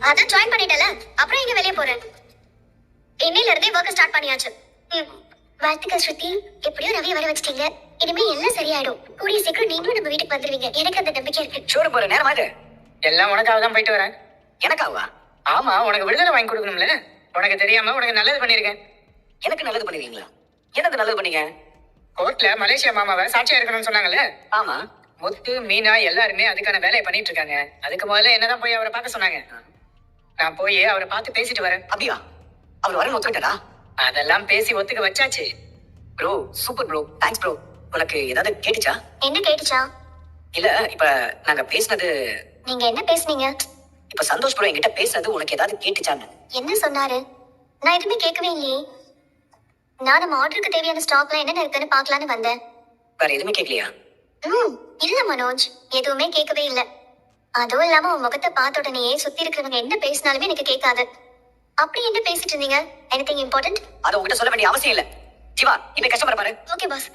அதான் ஜாயின் பண்ணிட்டல, அப்புறம் எங்க வெளிய போறேன்? இன்னையில இருந்தே ஒர்க் ஸ்டார்ட் பண்ணியாச்சு. வாழ்த்துக்கள் ஸ்ருதி. எப்படியோ ரவி வர வச்சிட்டீங்க. இனிமே எல்லாம் சரியாயிடும். கூடிய சீக்கிரம் நீங்களும் நம்ம வீட்டுக்கு வந்துருவீங்க. எனக்கு அந்த நம்பிக்கை இருக்கு. ஷூர் போற நேரம் ஆகுது. எல்லாம் உனக்காக தான் போயிட்டு வரேன். எனக்காவா? ஆமா, உனக்கு விடுதலை வாங்கி கொடுக்கணும்ல. உனக்கு தெரியாம உனக்கு நல்லது பண்ணிருக்கேன். எனக்கு நல்லது பண்ணுவீங்களா? எனக்கு நல்லது பண்ணீங்க. கோர்ட்ல மலேசியா மாமாவை சாட்சியா இருக்கணும்னு சொன்னாங்கல்ல. ஆமா. முத்து மீனா எல்லாருமே அதுக்கான வேலையை பண்ணிட்டு இருக்காங்க. அதுக்கு முதல்ல என்னதான் போய் அவரை பார்க்க சொன்னாங்க. நான் போய் அவரை பார்த்து பேசிட்டு வரேன். அப்படியா? அவர் வரணும் ஒத்துக்கிட்டா? அதெல்லாம் பேசி ஒத்துக்க வச்சாச்சு. Bro super bro, thanks bro. உனக்கு ஏதாவது கேட்டுச்சா? என்ன கேட்டுச்சா? இல்ல இப்ப நாங்க பேசினது. நீங்க என்ன பேசுனீங்க? இப்ப சந்தோஷ் ப்ரோ என்கிட்ட பேசினது உனக்கு ஏதாவது கேட்டுச்சான்னு? என்ன சொன்னாரு? நான் எதுவுமே கேட்கவே இல்லையே. நான் நம்ம ஆர்டருக்கு தேவையான ஸ்டாக்ல என்ன இருக்குன்னு பார்க்கலான்னு வந்தேன். வேற எதுவுமே கேட்கலையா? இல்ல மனோஜ், எதுவுமே கேட்கவே இல்ல. அதுவும் இல்லாம உன் முகத்தை பார்த்த உடனேயே சுத்தி இருக்கிறவங்க என்ன பேசினாலுமே எனக்கு கேட்காது. அப்படி என்ன பேசிட்டு இருந்தீங்க? Anything important? அதை உங்ககிட்ட சொல்ல வேண்டிய அவசியம் இல்ல. ஜீவா இப்ப கஷ்டப்பட பாரு. Okay boss.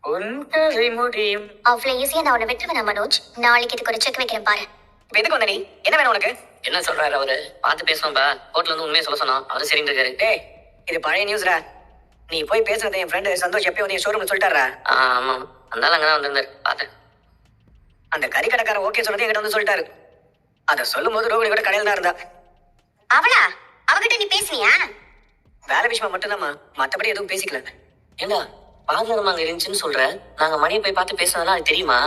உன் கதை முடியும். அவ்வளவு ஈஸியா நான் உன்னை விட்டுருவேனா மனோஜ்? நாளைக்கு இதுக்கு ஒரு செக் வைக்கிறேன் பாரு. இப்ப எதுக்கு வந்த நீ? என்ன வேணும் உனக்கு? என்ன சொல்றாரு அவரு? பார்த்து பேசணும்பா. கோர்ட்ல வந்து உண்மையை சொல்ல சொன்னோம். அவரு சரின்னு இருக்காரு. டேய் இது பழைய நியூஸ்ரா. நீ போய் பேசுறத என் ஃப்ரெண்டு சந்தோஷ் எப்பயும் வந்து ஷோரூம்ல சொல்லிட்டாரா? ஆமா, அதனால அங்கதான் வந்திருந்தாரு, பார்த்தேன். அந்த கறி கடைக்காரன் ஓகே சொன்னதே என்கிட்ட வந்து சொல்லிட்டாரு. அதை சொல்லும் போது ரோகிணி கூட கடையில் தான் இருந்தா. அவளா? அவகிட்ட நீ பேசுனியா? வேலை விஷயமா மட்டும்தாம்மா, மத்தபடி எதுவும் பேசிக்கல. ஏண்டா பார்லர் அங்க இருந்துச்சுன்னு சொல்ற, நாங்க மணியை போய் பார்த்து பேசினதெல்லாம் அது தெரியுமா?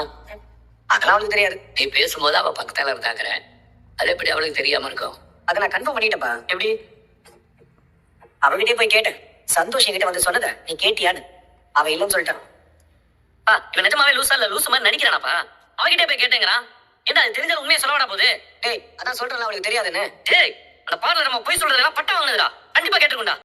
அதெல்லாம் அவளுக்கு தெரியாது. நீ பேசும்போது அவ பக்கத்தால இருந்தாங்கிற, அது எப்படி அவளுக்கு தெரியாம இருக்கும்? அதை நான் கன்ஃபார்ம் பண்ணிட்டேன்ப்பா. எப்படி? அவகிட்டே போய் கேட்டேன், சந்தோஷ் என்கிட்ட வந்து சொன்னதை நீ கேட்டியான்னு. அவ இல்லைன்னு சொல்லிட்டான். இவன் நிஜமாவே லூசா இல்ல லூசு மாதிரி நடிக்கிறானாப்பா? அவகிட்டே போய் கேட்டேங்கிறான். ஏண்டா அது தெரிஞ்ச உண்மையை சொல்ல வேணா போகுது? டேய் அதான் சொல்றேன் அவளுக்கு தெரியாதுன்னு. டேய், அந்த பார்லர் நம்ம போய் சொல்றதுலாம் பட்டம் வாங்கினதுடா. கண்டிப்பா கேட்டுக்கொண்டா.